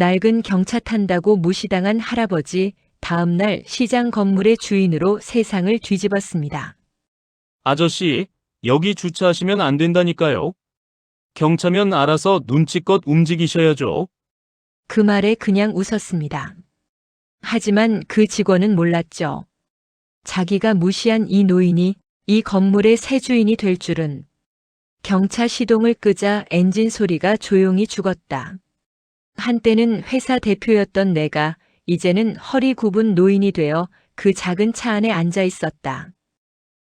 낡은 경차 탄다고 무시당한 할아버지, 다음날 시장 건물의 주인으로 세상을 뒤집었습니다. 아저씨, 여기 주차하시면 안 된다니까요. 경차면 알아서 눈치껏 움직이셔야죠. 그 말에 그냥 웃었습니다. 하지만 그 직원은 몰랐죠. 자기가 무시한 이 노인이 이 건물의 새 주인이 될 줄은. 경차 시동을 끄자 엔진 소리가 조용히 죽었다. 한때는 회사 대표였던 내가 이제는 허리 굽은 노인이 되어 그 작은 차 안에 앉아 있었다.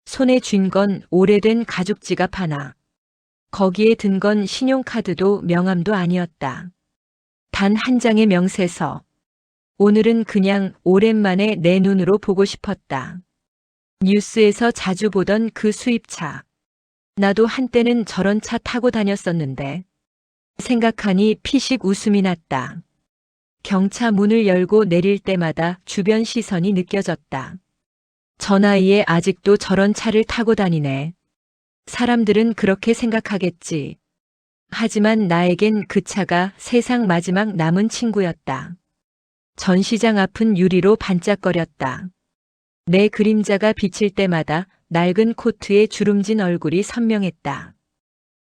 손에 쥔 건 오래된 가죽 지갑 하나. 거기에 든 건 신용카드도 명함도 아니었다. 단 한 장의 명세서. 오늘은 그냥 오랜만에 내 눈으로 보고 싶었다. 뉴스에서 자주 보던 그 수입차. 나도 한때는 저런 차 타고 다녔었는데. 생각하니 피식 웃음이 났다. 경차 문을 열고 내릴 때마다 주변 시선이 느껴졌다. 저 나이에 아직도 저런 차를 타고 다니네. 사람들은 그렇게 생각하겠지. 하지만 나에겐 그 차가 세상 마지막 남은 친구였다. 전시장 앞은 유리로 반짝거렸다. 내 그림자가 비칠 때마다 낡은 코트에 주름진 얼굴이 선명했다.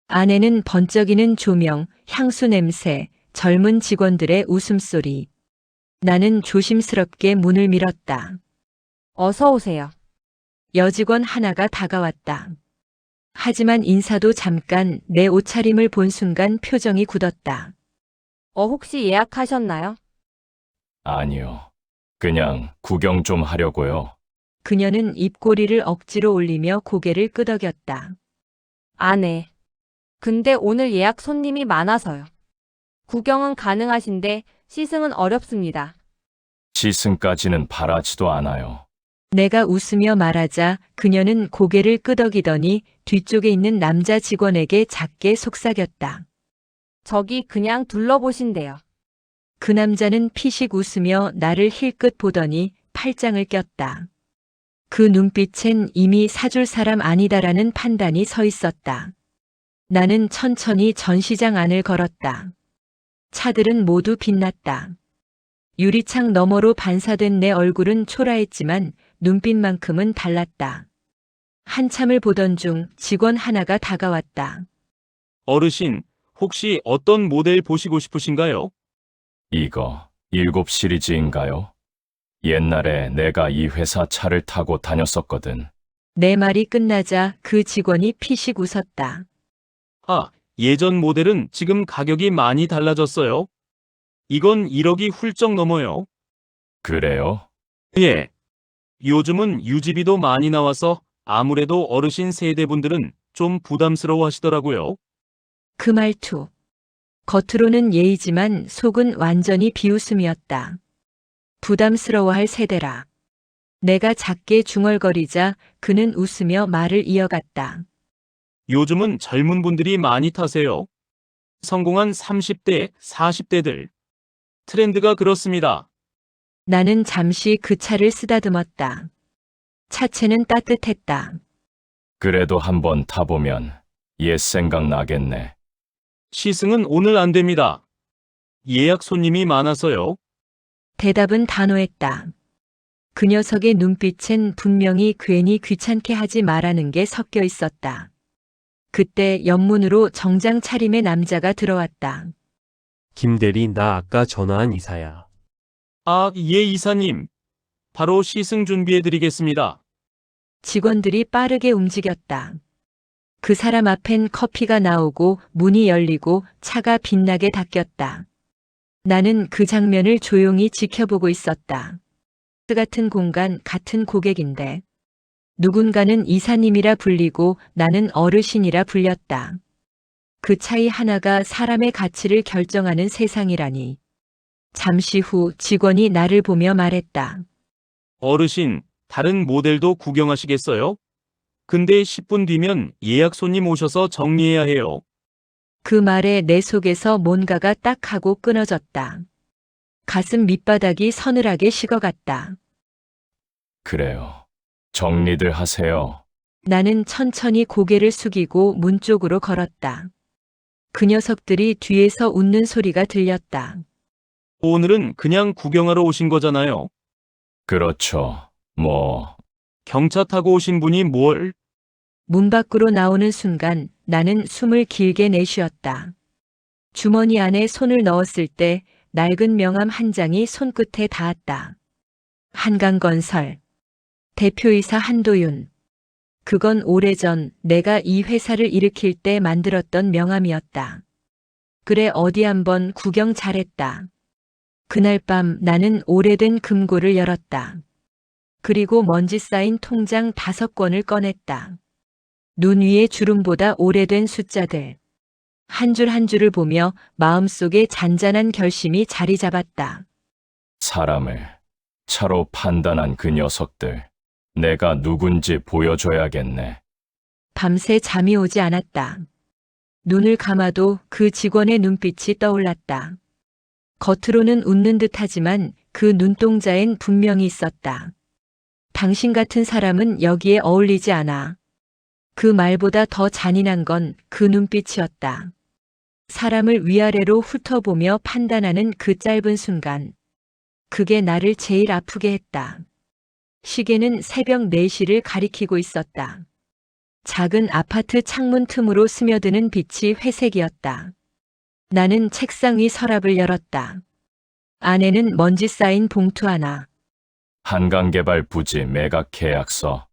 안에는 번쩍이는 조명, 향수 냄새, 젊은 직원들의 웃음소리. 나는 조심스럽게 문을 밀었다. 어서 오세요. 여직원 하나가 다가왔다. 하지만 인사도 잠깐 내 옷차림을 본 순간 표정이 굳었다. 혹시 예약하셨나요? 아니요. 그냥 구경 좀 하려고요. 그녀는 입꼬리를 억지로 올리며 고개를 끄덕였다. 네. 근데 오늘 예약 손님이 많아서요. 구경은 가능하신데 시승은 어렵습니다. 시승까지는 바라지도 않아요. 내가 웃으며 말하자 그녀는 고개를 끄덕이더니 뒤쪽에 있는 남자 직원에게 작게 속삭였다. 저기 그냥 둘러보신대요. 그 남자는 피식 웃으며 나를 힐끗 보더니 팔짱을 꼈다. 그 눈빛엔 이미 사줄 사람 아니다라는 판단이 서 있었다. 나는 천천히 전시장 안을 걸었다. 차들은 모두 빛났다. 유리창 너머로 반사된 내 얼굴은 초라했지만 눈빛만큼은 달랐다. 한참을 보던 중 직원 하나가 다가왔다. 어르신, 혹시 어떤 모델 보시고 싶으신가요? 이거 7 시리즈인가요? 옛날에 내가 이 회사 차를 타고 다녔었거든. 내 말이 끝나자 그 직원이 피식 웃었다. 예전 모델은 지금 가격이 많이 달라졌어요. 이건 1억이 훌쩍 넘어요. 그래요? 예. 요즘은 유지비도 많이 나와서 아무래도 어르신 세대분들은 좀 부담스러워 하시더라고요. 그 말투. 겉으로는 예의지만 속은 완전히 비웃음이었다. 부담스러워할 세대라. 내가 작게 중얼거리자 그는 웃으며 말을 이어갔다. 요즘은 젊은 분들이 많이 타세요. 성공한 30대, 40대들. 트렌드가 그렇습니다. 나는 잠시 그 차를 쓰다듬었다. 차체는 따뜻했다. 그래도 한번 타보면 옛 생각 나겠네. 시승은 오늘 안 됩니다. 예약 손님이 많아서요. 대답은 단호했다. 그 녀석의 눈빛엔 분명히 괜히 귀찮게 하지 말라는 게 섞여 있었다. 그때 옆문으로 정장 차림의 남자가 들어왔다. 김대리, 나 아까 전화한 이사야. 예, 이사님. 바로 시승 준비해드리겠습니다. 직원들이 빠르게 움직였다. 그 사람 앞엔 커피가 나오고 문이 열리고 차가 빛나게 닦였다. 나는 그 장면을 조용히 지켜보고 있었다. 같은 공간, 같은 고객인데 누군가는 이사님이라 불리고 나는 어르신이라 불렸다. 그 차이 하나가 사람의 가치를 결정하는 세상이라니. 잠시 후 직원이 나를 보며 말했다. 어르신, 다른 모델도 구경하시겠어요? 근데 10분 뒤면 예약 손님 오셔서 정리해야 해요. 그 말에 내 속에서 뭔가가 딱 하고 끊어졌다. 가슴 밑바닥이 서늘하게 식어갔다. 그래요. 정리들 하세요. 나는 천천히 고개를 숙이고 문 쪽으로 걸었다. 그 녀석들이 뒤에서 웃는 소리가 들렸다. 오늘은 그냥 구경하러 오신 거잖아요. 그렇죠. 경차 타고 오신 분이 뭘? 문 밖으로 나오는 순간 나는 숨을 길게 내쉬었다. 주머니 안에 손을 넣었을 때 낡은 명함 한 장이 손끝에 닿았다. 한강건설. 대표이사 한도윤. 그건 오래전 내가 이 회사를 일으킬 때 만들었던 명함이었다. 그래, 어디 한번 구경 잘했다. 그날 밤 나는 오래된 금고를 열었다. 그리고 먼지 쌓인 통장 5권을 꺼냈다. 눈 위의 주름보다 오래된 숫자들. 한 줄 한 줄을 보며 마음속에 잔잔한 결심이 자리 잡았다. 사람을 차로 판단한 그 녀석들. 내가 누군지 보여줘야겠네. 밤새 잠이 오지 않았다. 눈을 감아도 그 직원의 눈빛이 떠올랐다. 겉으로는 웃는 듯하지만 그 눈동자엔 분명히 있었다. 당신 같은 사람은 여기에 어울리지 않아. 그 말보다 더 잔인한 건 그 눈빛이었다. 사람을 위아래로 훑어보며 판단하는 그 짧은 순간. 그게 나를 제일 아프게 했다. 시계는 새벽 4시를 가리키고 있었다. 작은 아파트 창문 틈으로 스며드는 빛이 회색이었다. 나는 책상 위 서랍을 열었다. 안에는 먼지 쌓인 봉투 하나. 한강개발 부지 매각 계약서.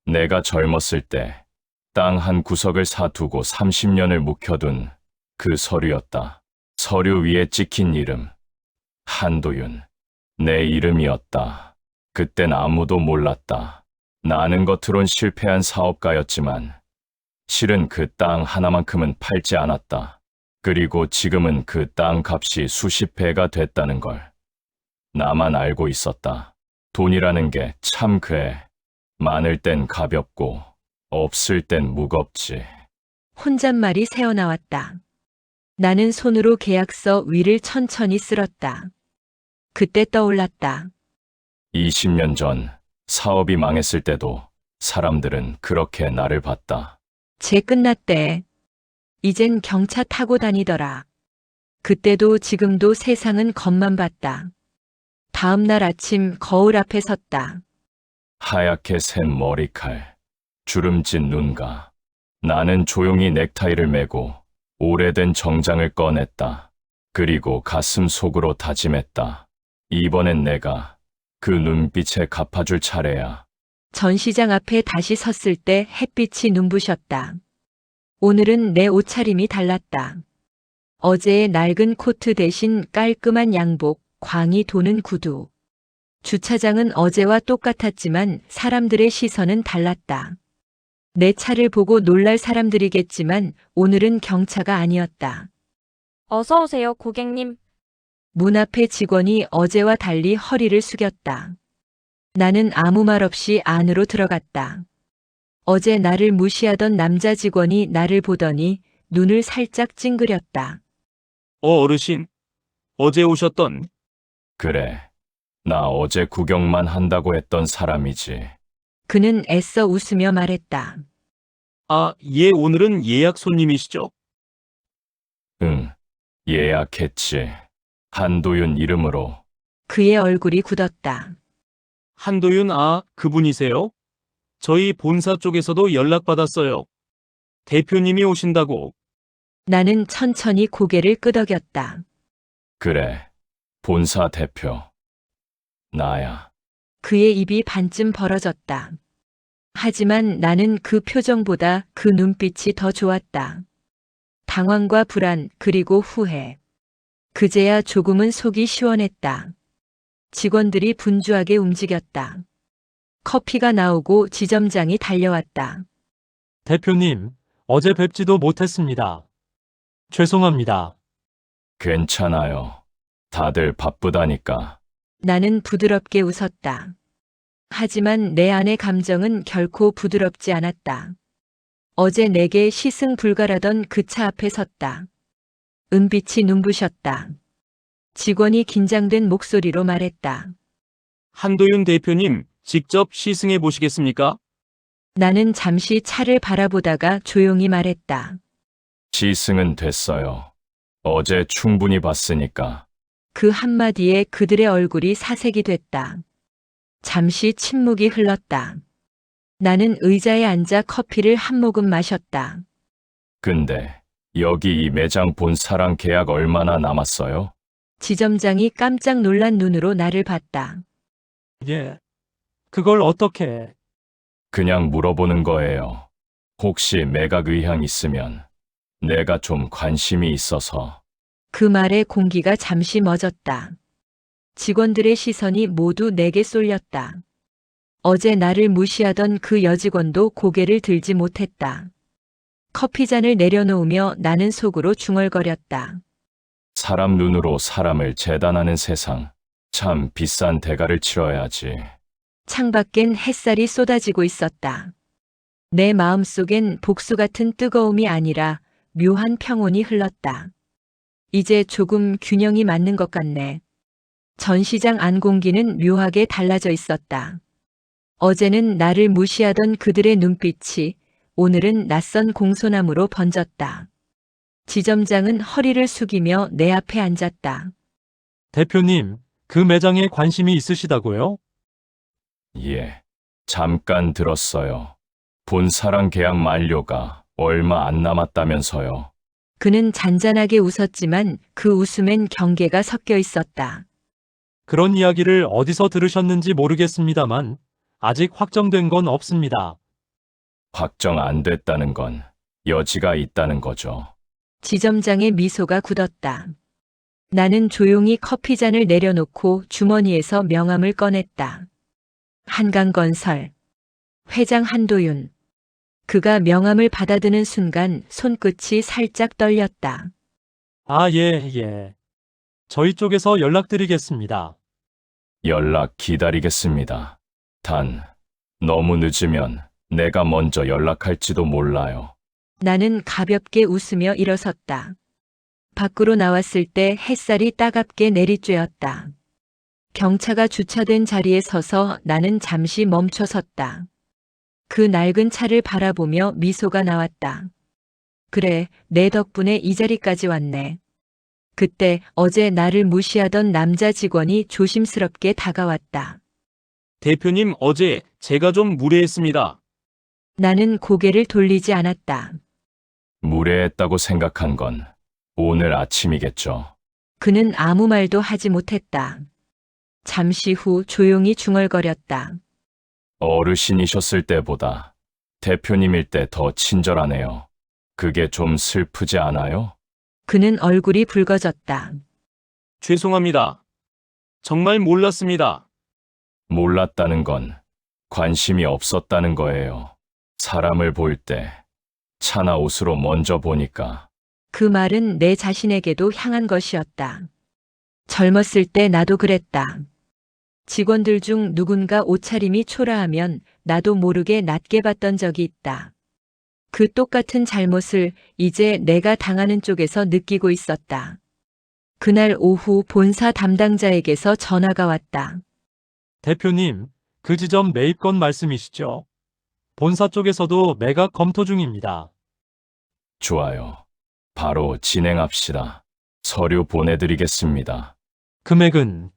내가 젊었을 때 땅 한 구석을 사두고 30년을 묵혀둔 그 서류였다. 서류 위에 찍힌 이름. 한도윤. 내 이름이었다. 그땐 아무도 몰랐다. 나는 겉으론 실패한 사업가였지만 실은 그 땅 하나만큼은 팔지 않았다. 그리고 지금은 그 땅 값이 수십 배가 됐다는 걸 나만 알고 있었다. 돈이라는 게 참 그래. 많을 땐 가볍고 없을 땐 무겁지. 혼잣말이 새어나왔다. 나는 손으로 계약서 위를 천천히 쓸었다. 그때 떠올랐다. 20년 전 사업이 망했을 때도 사람들은 그렇게 나를 봤다. 쟤 끝났대. 이젠 경차 타고 다니더라. 그때도 지금도 세상은 겉만 봤다. 다음 날 아침 거울 앞에 섰다. 하얗게 샌 머리칼, 주름진 눈가. 나는 조용히 넥타이를 메고 오래된 정장을 꺼냈다. 그리고 가슴 속으로 다짐했다. 이번엔 내가 그 눈빛에 갚아줄 차례야. 전시장 앞에 다시 섰을 때 햇빛이 눈부셨다. 오늘은 내 옷차림이 달랐다. 어제의 낡은 코트 대신 깔끔한 양복, 광이 도는 구두. 주차장은 어제와 똑같았지만 사람들의 시선은 달랐다. 내 차를 보고 놀랄 사람들이겠지만 오늘은 경차가 아니었다. 어서 오세요, 고객님. 문 앞에 직원이 어제와 달리 허리를 숙였다. 나는 아무 말 없이 안으로 들어갔다. 어제 나를 무시하던 남자 직원이 나를 보더니 눈을 살짝 찡그렸다. 어르신. 어제 오셨던 그래, 나 어제 구경만 한다고 했던 사람이지. 그는 애써 웃으며 말했다. 예, 오늘은 예약 손님이시죠? 응, 예약했지. 한도윤 이름으로. 그의 얼굴이 굳었다. 한도윤, 그분이세요? 저희 본사 쪽에서도 연락받았어요. 대표님이 오신다고. 나는 천천히 고개를 끄덕였다. 그래, 본사 대표. 나야. 그의 입이 반쯤 벌어졌다. 하지만 나는 그 표정보다 그 눈빛이 더 좋았다. 당황과 불안, 그리고 후회. 그제야 조금은 속이 시원했다. 직원들이 분주하게 움직였다. 커피가 나오고 지점장이 달려왔다. 대표님, 어제 뵙지도 못했습니다. 죄송합니다. 괜찮아요. 다들 바쁘다니까. 나는 부드럽게 웃었다. 하지만 내 안의 감정은 결코 부드럽지 않았다. 어제 내게 시승 불가라던 그 차 앞에 섰다. 은빛이 눈부셨다. 직원이 긴장된 목소리로 말했다. 한도윤 대표님, 직접 시승해 보시겠습니까? 나는 잠시 차를 바라보다가 조용히 말했다. 시승은 됐어요. 어제 충분히 봤으니까. 그 한마디에 그들의 얼굴이 사색이 됐다. 잠시 침묵이 흘렀다. 나는 의자에 앉아 커피를 한 모금 마셨다. 근데 여기 이 매장 본사랑 계약 얼마나 남았어요? 지점장이 깜짝 놀란 눈으로 나를 봤다. 예. 그걸 어떻게? 그냥 물어보는 거예요. 혹시 매각 의향 있으면 내가 좀 관심이 있어서. 그 말에 공기가 잠시 멎었다. 직원들의 시선이 모두 내게 쏠렸다. 어제 나를 무시하던 그 여직원도 고개를 들지 못했다. 커피잔을 내려놓으며 나는 속으로 중얼거렸다. 사람 눈으로 사람을 재단하는 세상. 참 비싼 대가를 치러야지. 창밖엔 햇살이 쏟아지고 있었다. 내 마음속엔 복수 같은 뜨거움이 아니라 묘한 평온이 흘렀다. 이제 조금 균형이 맞는 것 같네. 전시장 안 공기는 묘하게 달라져 있었다. 어제는 나를 무시하던 그들의 눈빛이 오늘은 낯선 공손함으로 번졌다. 지점장은 허리를 숙이며 내 앞에 앉았다. 대표님, 그 매장에 관심이 있으시다고요? 예. 잠깐 들었어요. 본사랑 계약 만료가 얼마 안 남았다면서요. 그는 잔잔하게 웃었지만 그 웃음엔 경계가 섞여 있었다. 그런 이야기를 어디서 들으셨는지 모르겠습니다만 아직 확정된 건 없습니다. 확정 안 됐다는 건 여지가 있다는 거죠. 지점장의 미소가 굳었다. 나는 조용히 커피잔을 내려놓고 주머니에서 명함을 꺼냈다. 한강건설. 회장 한도윤. 그가 명함을 받아드는 순간 손끝이 살짝 떨렸다. 아, 예. 저희 쪽에서 연락드리겠습니다. 연락 기다리겠습니다. 단, 너무 늦으면 내가 먼저 연락할지도 몰라요. 나는 가볍게 웃으며 일어섰다. 밖으로 나왔을 때 햇살이 따갑게 내리쬐었다. 경차가 주차된 자리에 서서 나는 잠시 멈춰 섰다. 그 낡은 차를 바라보며 미소가 나왔다. 그래, 내 덕분에 이 자리까지 왔네. 그때 어제 나를 무시하던 남자 직원이 조심스럽게 다가왔다. 대표님, 어제 제가 좀 무례했습니다. 나는 고개를 돌리지 않았다. 무례했다고 생각한 건 오늘 아침이겠죠. 그는 아무 말도 하지 못했다. 잠시 후 조용히 중얼거렸다. 어르신이셨을 때보다 대표님일 때 더 친절하네요. 그게 좀 슬프지 않아요? 그는 얼굴이 붉어졌다. 죄송합니다. 정말 몰랐습니다. 몰랐다는 건 관심이 없었다는 거예요. 사람을 볼 때 차나 옷으로 먼저 보니까. 그 말은 내 자신에게도 향한 것이었다. 젊었을 때 나도 그랬다. 직원들 중 누군가 옷차림이 초라하면 나도 모르게 낮게 봤던 적이 있다. 그 똑같은 잘못을 이제 내가 당하는 쪽에서 느끼고 있었다. 그날 오후 본사 담당자에게서 전화가 왔다. 대표님, 그 지점 매입건 말씀이시죠? 본사 쪽에서도 매각 검토 중입니다. 좋아요. 바로 진행합시다. 서류 보내드리겠습니다. 금액은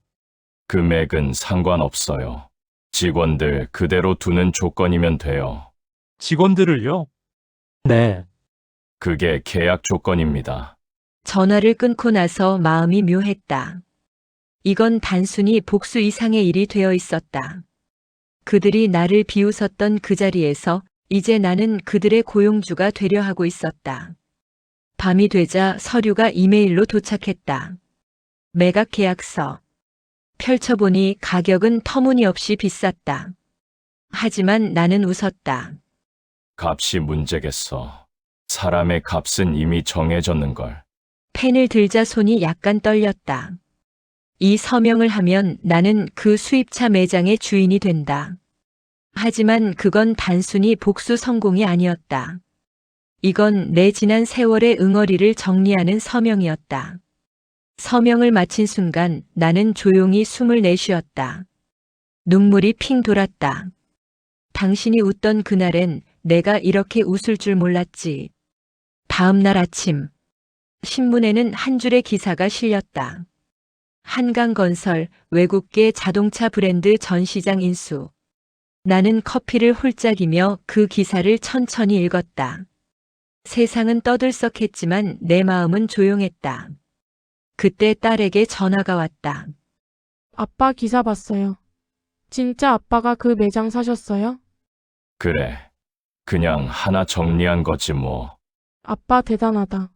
금액은 상관없어요. 직원들 그대로 두는 조건이면 돼요. 직원들을요? 네. 그게 계약 조건입니다. 전화를 끊고 나서 마음이 묘했다. 이건 단순히 복수 이상의 일이 되어 있었다. 그들이 나를 비웃었던 그 자리에서 이제 나는 그들의 고용주가 되려 하고 있었다. 밤이 되자 서류가 이메일로 도착했다. 매각 계약서. 펼쳐보니 가격은 터무니없이 비쌌다. 하지만 나는 웃었다. 값이 문제겠어. 사람의 값은 이미 정해졌는걸. 펜을 들자 손이 약간 떨렸다. 이 서명을 하면 나는 그 수입차 매장의 주인이 된다. 하지만 그건 단순히 복수 성공이 아니었다. 이건 내 지난 세월의 응어리를 정리하는 서명이었다. 서명을 마친 순간 나는 조용히 숨을 내쉬었다. 눈물이 핑 돌았다. 당신이 웃던 그날엔 내가 이렇게 웃을 줄 몰랐지. 다음 날 아침, 신문에는 한 줄의 기사가 실렸다. 한강건설, 외국계 자동차 브랜드 전시장 인수. 나는 커피를 홀짝이며 그 기사를 천천히 읽었다. 세상은 떠들썩했지만 내 마음은 조용했다. 그때 딸에게 전화가 왔다. 아빠 기사 봤어요. 진짜 아빠가 그 매장 사셨어요? 그래. 그냥 하나 정리한 거지 뭐. 아빠 대단하다.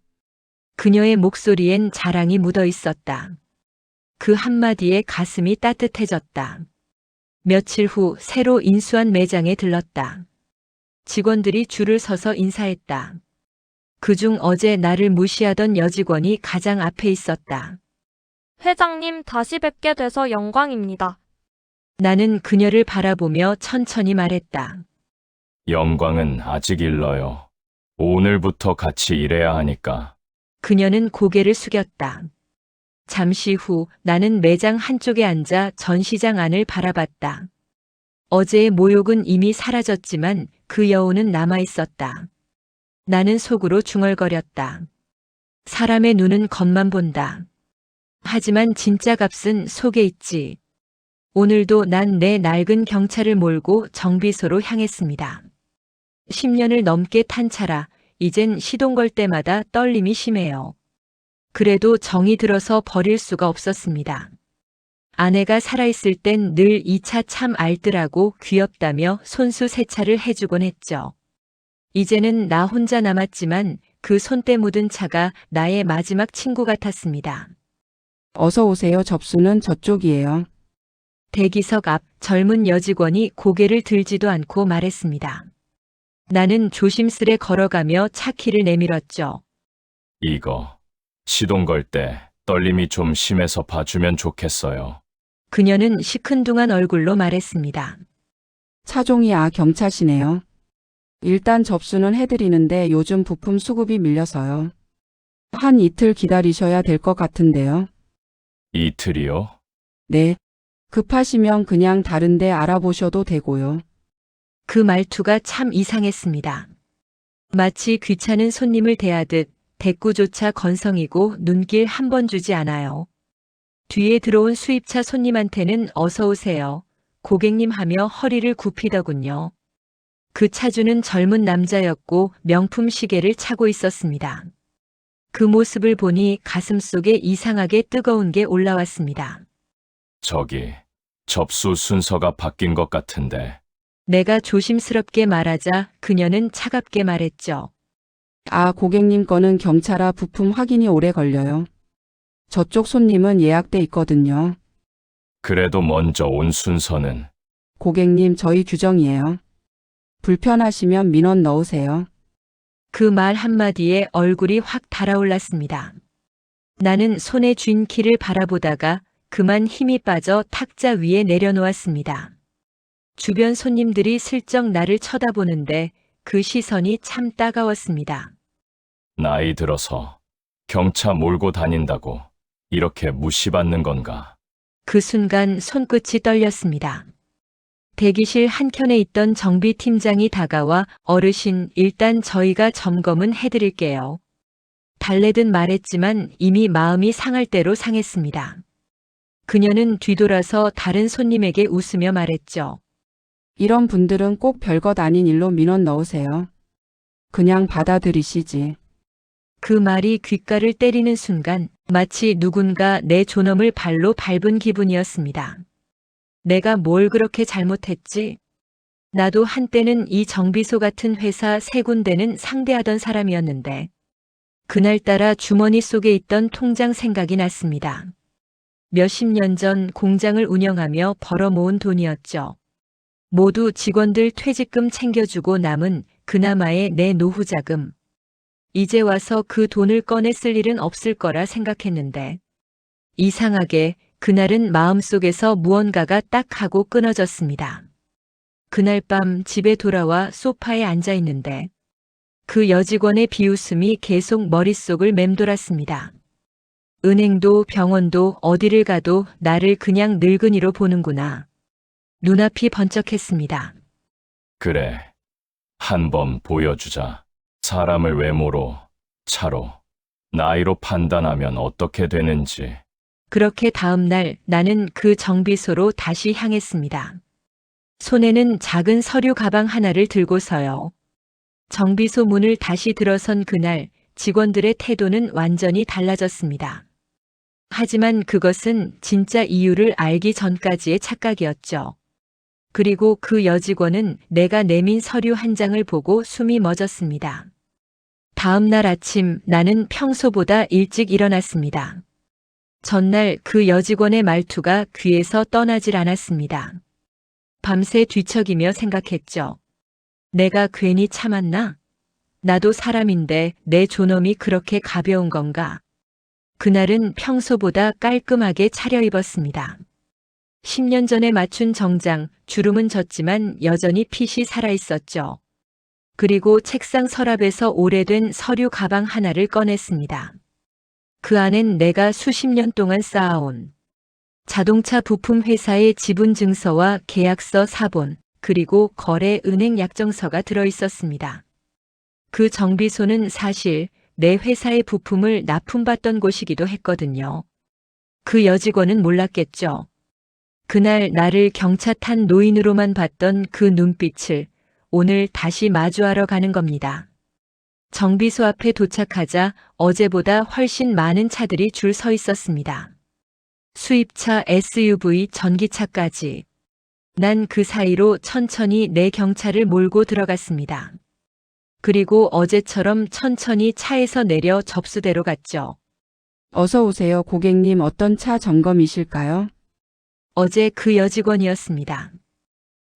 그녀의 목소리엔 자랑이 묻어 있었다. 그 한마디에 가슴이 따뜻해졌다. 며칠 후 새로 인수한 매장에 들렀다. 직원들이 줄을 서서 인사했다. 그중 어제 나를 무시하던 여직원이 가장 앞에 있었다. 회장님 다시 뵙게 돼서 영광입니다. 나는 그녀를 바라보며 천천히 말했다. 영광은 아직 일러요. 오늘부터 같이 일해야 하니까. 그녀는 고개를 숙였다. 잠시 후 나는 매장 한쪽에 앉아 전시장 안을 바라봤다. 어제의 모욕은 이미 사라졌지만 그 여운은 남아 있었다. 나는 속으로 중얼거렸다. 사람의 눈은 겉만 본다. 하지만 진짜 값은 속에 있지. 오늘도 난 내 낡은 경차를 몰고 정비소로 향했습니다. 10년을 넘게 탄 차라 이젠 시동 걸 때마다 떨림이 심해요. 그래도 정이 들어서 버릴 수가 없었습니다. 아내가 살아있을 땐 늘 이 차 참 알뜰하고 귀엽다며 손수 세차를 해주곤 했죠. 이제는 나 혼자 남았지만 그 손때 묻은 차가 나의 마지막 친구 같았습니다. 어서 오세요. 접수는 저쪽이에요. 대기석 앞 젊은 여직원이 고개를 들지도 않고 말했습니다. 나는 조심스레 걸어가며 차 키를 내밀었죠. 이거. 시동 걸 때 떨림이 좀 심해서 봐주면 좋겠어요. 그녀는 시큰둥한 얼굴로 말했습니다. 차종이 경차시네요. 일단 접수는 해드리는데 요즘 부품 수급이 밀려서요. 한 이틀 기다리셔야 될 것 같은데요. 이틀이요? 네. 급하시면 그냥 다른 데 알아보셔도 되고요. 그 말투가 참 이상했습니다. 마치 귀찮은 손님을 대하듯 대꾸조차 건성이고 눈길 한 번 주지 않아요. 뒤에 들어온 수입차 손님한테는 어서 오세요. 고객님 하며 허리를 굽히더군요. 그 차주는 젊은 남자였고 명품 시계를 차고 있었습니다. 그 모습을 보니 가슴속에 이상하게 뜨거운 게 올라왔습니다. 저기, 접수 순서가 바뀐 것 같은데. 내가 조심스럽게 말하자 그녀는 차갑게 말했죠. 고객님 거는 경차라 부품 확인이 오래 걸려요. 저쪽 손님은 예약돼 있거든요. 그래도 먼저 온 순서는 고객님 저희 규정이에요. 불편하시면 민원 넣으세요. 그 말 한마디에 얼굴이 확 달아올랐습니다. 나는 손에 쥔 키를 바라보다가 그만 힘이 빠져 탁자 위에 내려놓았습니다. 주변 손님들이 슬쩍 나를 쳐다보는데 그 시선이 참 따가웠습니다. 나이 들어서 경차 몰고 다닌다고 이렇게 무시받는 건가? 그 순간 손끝이 떨렸습니다. 대기실 한켠에 있던 정비팀장이 다가와 어르신 일단 저희가 점검은 해드릴게요. 달래듯 말했지만 이미 마음이 상할 대로 상했습니다. 그녀는 뒤돌아서 다른 손님에게 웃으며 말했죠. 이런 분들은 꼭 별것 아닌 일로 민원 넣으세요. 그냥 받아들이시지. 그 말이 귓가를 때리는 순간 마치 누군가 내 존엄을 발로 밟은 기분이었습니다. 내가 뭘 그렇게 잘못했지? 나도 한때는 이 정비소 같은 회사 3군데는 상대하던 사람이었는데 그날따라 주머니 속에 있던 통장 생각이 났습니다. 몇십 년 전 공장을 운영하며 벌어모은 돈이었죠. 모두 직원들 퇴직금 챙겨주고 남은 그나마의 내 노후 자금. 이제 와서 그 돈을 꺼내 쓸 일은 없을 거라 생각했는데 이상하게 그날은 마음속에서 무언가가 딱 하고 끊어졌습니다. 그날 밤 집에 돌아와 소파에 앉아 있는데 그 여직원의 비웃음이 계속 머릿속을 맴돌았습니다. 은행도 병원도 어디를 가도 나를 그냥 늙은이로 보는구나. 눈앞이 번쩍했습니다. 그래. 한번 보여주자. 사람을 외모로, 차로, 나이로 판단하면 어떻게 되는지. 그렇게 다음 날 나는 그 정비소로 다시 향했습니다. 손에는 작은 서류 가방 하나를 들고서요. 정비소 문을 다시 들어선 그날 직원들의 태도는 완전히 달라졌습니다. 하지만 그것은 진짜 이유를 알기 전까지의 착각이었죠. 그리고 그 여직원은 내가 내민 서류 한 장을 보고 숨이 멎었습니다. 다음 날 아침 나는 평소보다 일찍 일어났습니다. 전날 그 여직원의 말투가 귀에서 떠나질 않았습니다. 밤새 뒤척이며 생각했죠. 내가 괜히 참았나? 나도 사람인데 내 존엄이 그렇게 가벼운 건가? 그날은 평소보다 깔끔하게 차려입었습니다. 10년 전에 맞춘 정장, 주름은 졌지만 여전히 핏이 살아있었죠. 그리고 책상 서랍에서 오래된 서류 가방 하나를 꺼냈습니다. 그 안엔 내가 수십 년 동안 쌓아온 자동차 부품 회사의 지분 증서와 계약서 사본, 그리고 거래 은행 약정서가 들어있었습니다. 그 정비소는 사실 내 회사의 부품을 납품받던 곳이기도 했거든요. 그 여직원은 몰랐겠죠. 그날 나를 경차 탄 노인으로만 봤던 그 눈빛을 오늘 다시 마주하러 가는 겁니다. 정비소 앞에 도착하자 어제보다 훨씬 많은 차들이 줄 서 있었습니다. 수입차, SUV, 전기차까지. 난 그 사이로 천천히 내 경차를 몰고 들어갔습니다. 그리고 어제처럼 천천히 차에서 내려 접수대로 갔죠. 어서 오세요, 고객님. 어떤 차 점검이실까요? 어제 그 여직원이었습니다.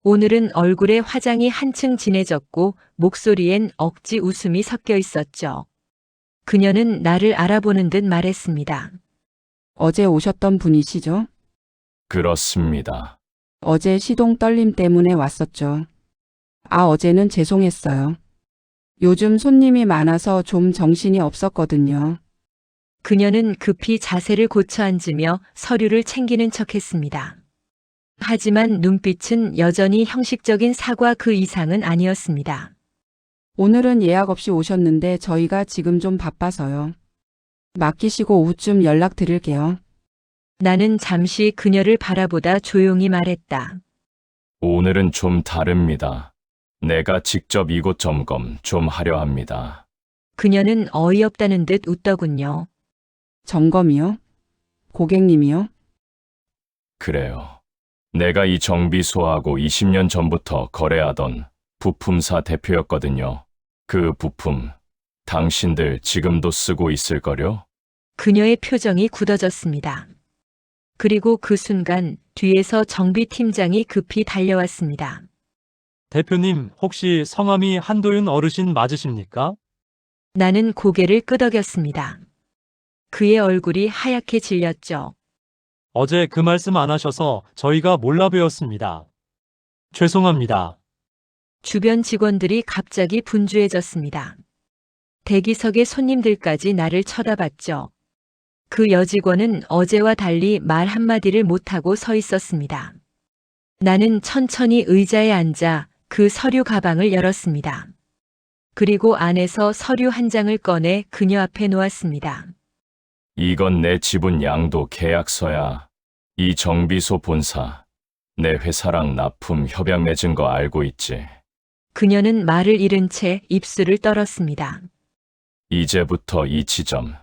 오늘은 얼굴에 화장이 한층 진해졌고 목소리엔 억지 웃음이 섞여 있었죠. 그녀는 나를 알아보는 듯 말했습니다. 어제 오셨던 분이시죠? 그렇습니다. 어제 시동 떨림 때문에 왔었죠. 어제는 죄송했어요. 요즘 손님이 많아서 좀 정신이 없었거든요. 그녀는 급히 자세를 고쳐 앉으며 서류를 챙기는 척했습니다. 하지만 눈빛은 여전히 형식적인 사과 그 이상은 아니었습니다. 오늘은 예약 없이 오셨는데 저희가 지금 좀 바빠서요. 맡기시고 오후쯤 연락드릴게요. 나는 잠시 그녀를 바라보다 조용히 말했다. 오늘은 좀 다릅니다. 내가 직접 이곳 점검 좀 하려 합니다. 그녀는 어이없다는 듯 웃더군요. 점검이요? 고객님이요? 그래요. 내가 이 정비소하고 20년 전부터 거래하던 부품사 대표였거든요. 그 부품, 당신들 지금도 쓰고 있을걸요? 그녀의 표정이 굳어졌습니다. 그리고 그 순간 뒤에서 정비팀장이 급히 달려왔습니다. 대표님, 혹시 성함이 한도윤 어르신 맞으십니까? 나는 고개를 끄덕였습니다. 그의 얼굴이 하얗게 질렸죠. 어제 그 말씀 안 하셔서 저희가 몰라 뵈었습니다. 죄송합니다. 주변 직원들이 갑자기 분주해졌습니다. 대기석의 손님들까지 나를 쳐다봤죠. 그 여직원은 어제와 달리 말 한마디를 못하고 서 있었습니다. 나는 천천히 의자에 앉아 그 서류 가방을 열었습니다. 그리고 안에서 서류 한 장을 꺼내 그녀 앞에 놓았습니다. 이건 내 지분 양도 계약서야. 이 정비소 본사, 내 회사랑 납품 협약 맺은 거 알고 있지? 그녀는 말을 잃은 채 입술을 떨었습니다. 이제부터 이 지점,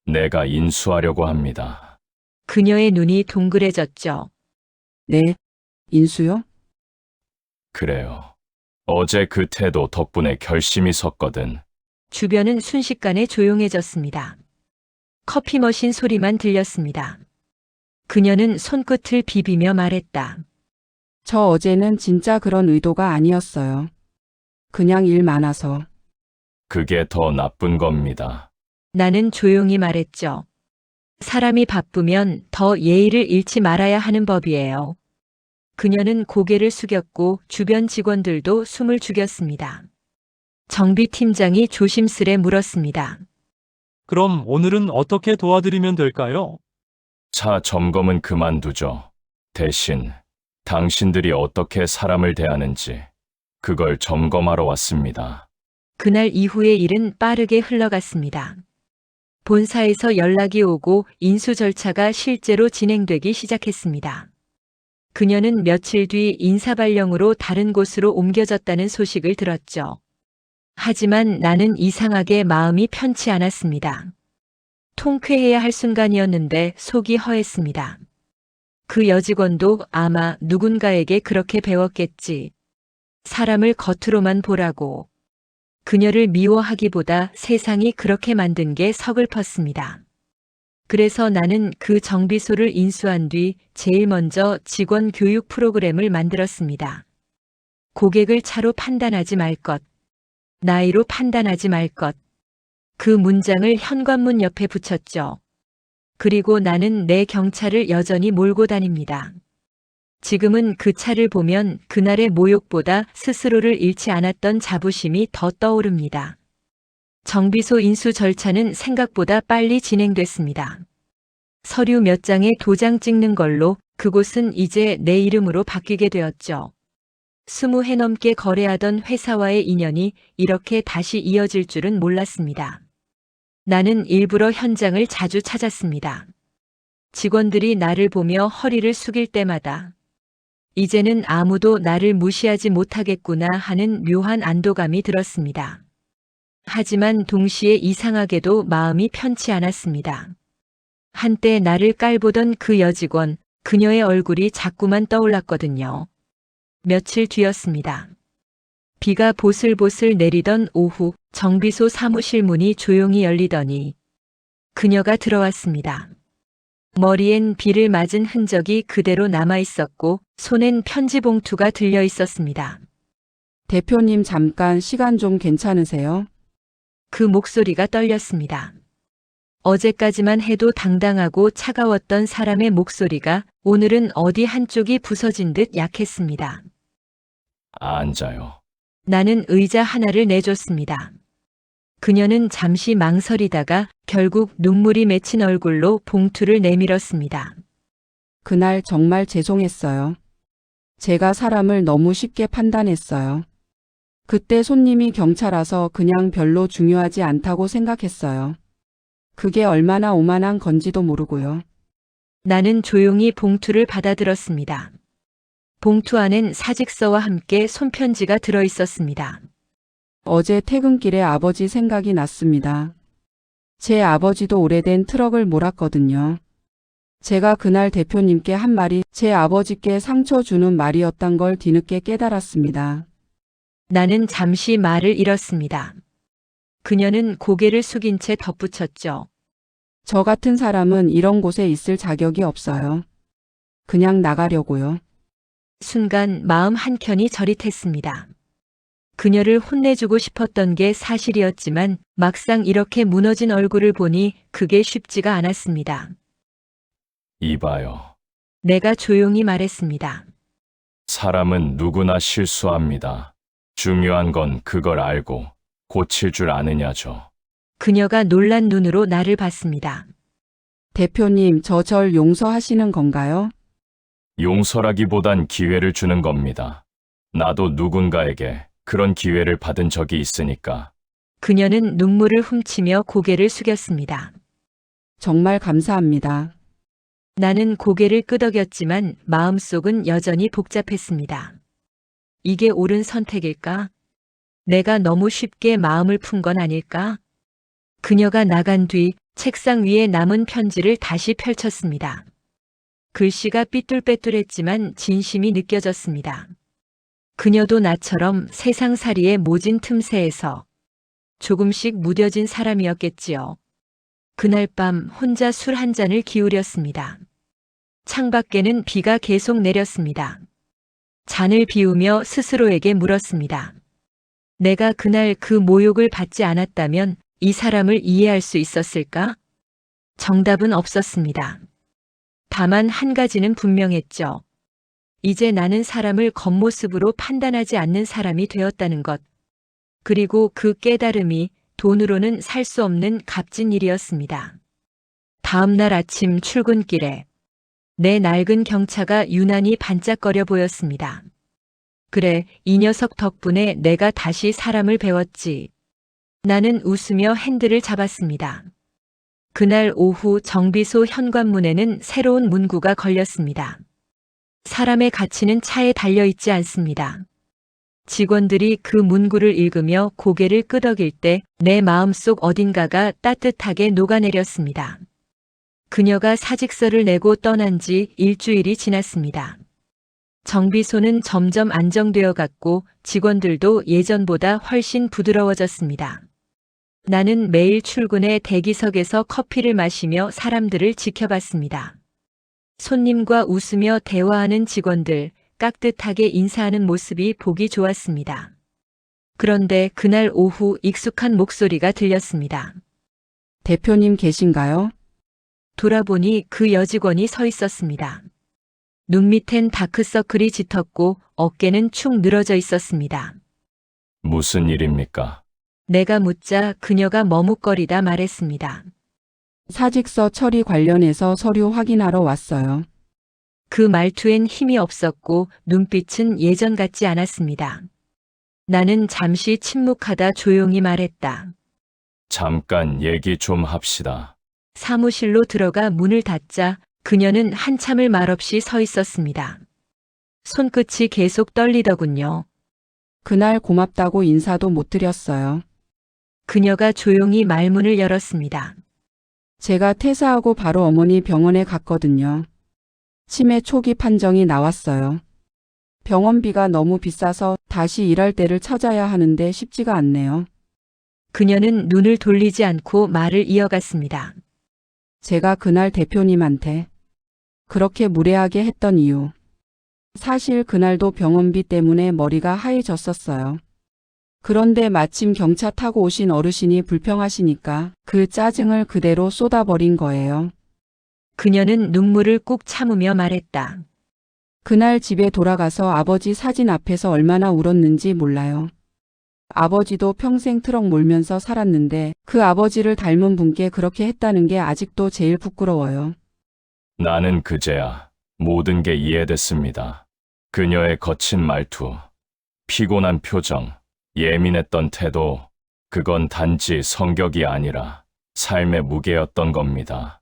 내가 인수하려고 합니다. 그녀의 눈이 동그래졌죠. 네. 인수요? 그래요. 어제 그 태도 덕분에 결심이 섰거든. 주변은 순식간에 조용해졌습니다. 커피 머신 소리만 들렸습니다. 그녀는 손끝을 비비며 말했다. 저 어제는 진짜 그런 의도가 아니었어요. 그냥 일 많아서. 그게 더 나쁜 겁니다. 나는 조용히 말했죠. 사람이 바쁘면 더 예의를 잃지 말아야 하는 법이에요. 그녀는 고개를 숙였고 주변 직원들도 숨을 죽였습니다. 정비팀장이 조심스레 물었습니다. 그럼 오늘은 어떻게 도와드리면 될까요? 차 점검은 그만두죠. 대신 당신들이 어떻게 사람을 대하는지 그걸 점검하러 왔습니다. 그날 이후의 일은 빠르게 흘러갔습니다. 본사에서 연락이 오고 인수 절차가 실제로 진행되기 시작했습니다. 그녀는 며칠 뒤 인사발령으로 다른 곳으로 옮겨졌다는 소식을 들었죠. 하지만 나는 이상하게 마음이 편치 않았습니다. 통쾌해야 할 순간이었는데 속이 허했습니다. 그 여직원도 아마 누군가에게 그렇게 배웠겠지. 사람을 겉으로만 보라고. 그녀를 미워하기보다 세상이 그렇게 만든 게 서글펐습니다. 그래서 나는 그 정비소를 인수한 뒤 제일 먼저 직원 교육 프로그램을 만들었습니다. 고객을 차로 판단하지 말 것. 나이로 판단하지 말 것. 그 문장을 현관문 옆에 붙였죠. 그리고 나는 내 경차를 여전히 몰고 다닙니다. 지금은 그 차를 보면 그날의 모욕보다 스스로를 잃지 않았던 자부심이 더 떠오릅니다. 정비소 인수 절차는 생각보다 빨리 진행됐습니다. 서류 몇 장에 도장 찍는 걸로 그곳은 이제 내 이름으로 바뀌게 되었죠. 20해 넘게 거래하던 회사와의 인연이 이렇게 다시 이어질 줄은 몰랐습니다. 나는 일부러 현장을 자주 찾았습니다. 직원들이 나를 보며 허리를 숙일 때마다 이제는 아무도 나를 무시하지 못하겠구나 하는 묘한 안도감이 들었습니다. 하지만 동시에 이상하게도 마음이 편치 않았습니다. 한때 나를 깔보던 그 여직원, 그녀의 얼굴이 자꾸만 떠올랐거든요. 며칠 뒤였습니다. 비가 보슬보슬 내리던 오후 정비소 사무실 문이 조용히 열리더니 그녀가 들어왔습니다. 머리엔 비를 맞은 흔적이 그대로 남아 있었고 손엔 편지 봉투가 들려 있었습니다. 대표님 잠깐 시간 좀 괜찮으세요? 그 목소리가 떨렸습니다. 어제까지만 해도 당당하고 차가웠던 사람의 목소리가 오늘은 어디 한쪽이 부서진 듯 약했습니다. 앉아요. 나는 의자 하나를 내줬습니다. 그녀는 잠시 망설이다가 결국 눈물이 맺힌 얼굴로 봉투를 내밀었습니다. 그날 정말 죄송했어요. 제가 사람을 너무 쉽게 판단했어요. 그때 손님이 경차라서 그냥 별로 중요하지 않다고 생각했어요. 그게 얼마나 오만한 건지도 모르고요. 나는 조용히 봉투를 받아들었습니다. 봉투 안엔 사직서와 함께 손편지가 들어 있었습니다. 어제 퇴근길에 아버지 생각이 났습니다. 제 아버지도 오래된 트럭을 몰았거든요. 제가 그날 대표님께 한 말이 제 아버지께 상처 주는 말이었단 걸 뒤늦게 깨달았습니다. 나는 잠시 말을 잃었습니다. 그녀는 고개를 숙인 채 덧붙였죠. 저 같은 사람은 이런 곳에 있을 자격이 없어요. 그냥 나가려고요. 순간 마음 한켠이 저릿했습니다. 그녀를 혼내주고 싶었던 게 사실이었지만 막상 이렇게 무너진 얼굴을 보니 그게 쉽지가 않았습니다. 이봐요. 내가 조용히 말했습니다. 사람은 누구나 실수합니다. 중요한 건 그걸 알고 고칠 줄 아느냐죠. 그녀가 놀란 눈으로 나를 봤습니다. 대표님, 절 용서하시는 건가요? 용서라기보단 기회를 주는 겁니다. 나도 누군가에게 그런 기회를 받은 적이 있으니까. 그녀는 눈물을 훔치며 고개를 숙였습니다. 정말 감사합니다. 나는 고개를 끄덕였지만 마음속은 여전히 복잡했습니다. 이게 옳은 선택일까? 내가 너무 쉽게 마음을 푼 건 아닐까? 그녀가 나간 뒤 책상 위에 남은 편지를 다시 펼쳤습니다. 글씨가 삐뚤빼뚤했지만 진심이 느껴졌습니다. 그녀도 나처럼 세상살이의 모진 틈새에서 조금씩 무뎌진 사람이었겠지요. 그날 밤 혼자 술 한 잔을 기울였습니다. 창밖에는 비가 계속 내렸습니다. 잔을 비우며 스스로에게 물었습니다. 내가 그날 그 모욕을 받지 않았다면 이 사람을 이해할 수 있었을까? 정답은 없었습니다. 다만 한 가지는 분명했죠. 이제 나는 사람을 겉모습으로 판단하지 않는 사람이 되었다는 것. 그리고 그 깨달음이 돈으로는 살 수 없는 값진 일이었습니다. 다음 날 아침 출근길에 내 낡은 경차가 유난히 반짝거려 보였습니다. 그래, 이 녀석 덕분에 내가 다시 사람을 배웠지. 나는 웃으며 핸들을 잡았습니다. 그날 오후 정비소 현관문에는 새로운 문구가 걸렸습니다. 사람의 가치는 차에 달려있지 않습니다. 직원들이 그 문구를 읽으며 고개를 끄덕일 때 내 마음속 어딘가가 따뜻하게 녹아내렸습니다. 그녀가 사직서를 내고 떠난 지 일주일이 지났습니다. 정비소는 점점 안정되어 갔고 직원들도 예전보다 훨씬 부드러워졌습니다. 나는 매일 출근해 대기석에서 커피를 마시며 사람들을 지켜봤습니다. 손님과 웃으며 대화하는 직원들, 깍듯하게 인사하는 모습이 보기 좋았습니다. 그런데 그날 오후 익숙한 목소리가 들렸습니다. 대표님 계신가요? 돌아보니 그 여직원이 서 있었습니다. 눈 밑엔 다크서클이 짙었고 어깨는 축 늘어져 있었습니다. 무슨 일입니까? 내가 묻자 그녀가 머뭇거리다 말했습니다. 사직서 처리 관련해서 서류 확인하러 왔어요. 그 말투엔 힘이 없었고 눈빛은 예전 같지 않았습니다. 나는 잠시 침묵하다 조용히 말했다. 잠깐 얘기 좀 합시다. 사무실로 들어가 문을 닫자 그녀는 한참을 말없이 서 있었습니다. 손끝이 계속 떨리더군요. 그날 고맙다고 인사도 못 드렸어요. 그녀가 조용히 말문을 열었습니다. 제가 퇴사하고 바로 어머니 병원에 갔거든요. 치매 초기 판정이 나왔어요. 병원비가 너무 비싸서 다시 일할 때를 찾아야 하는데 쉽지가 않네요. 그녀는 눈을 돌리지 않고 말을 이어갔습니다. 제가 그날 대표님한테 그렇게 무례하게 했던 이유. 사실 그날도 병원비 때문에 머리가 하얘졌었어요. 그런데 마침 경차 타고 오신 어르신이 불평하시니까 그 짜증을 그대로 쏟아버린 거예요. 그녀는 눈물을 꾹 참으며 말했다. 그날 집에 돌아가서 아버지 사진 앞에서 얼마나 울었는지 몰라요. 아버지도 평생 트럭 몰면서 살았는데 그 아버지를 닮은 분께 그렇게 했다는 게 아직도 제일 부끄러워요. 나는 그제야 모든 게 이해됐습니다. 그녀의 거친 말투, 피곤한 표정, 예민했던 태도, 그건 단지 성격이 아니라 삶의 무게였던 겁니다.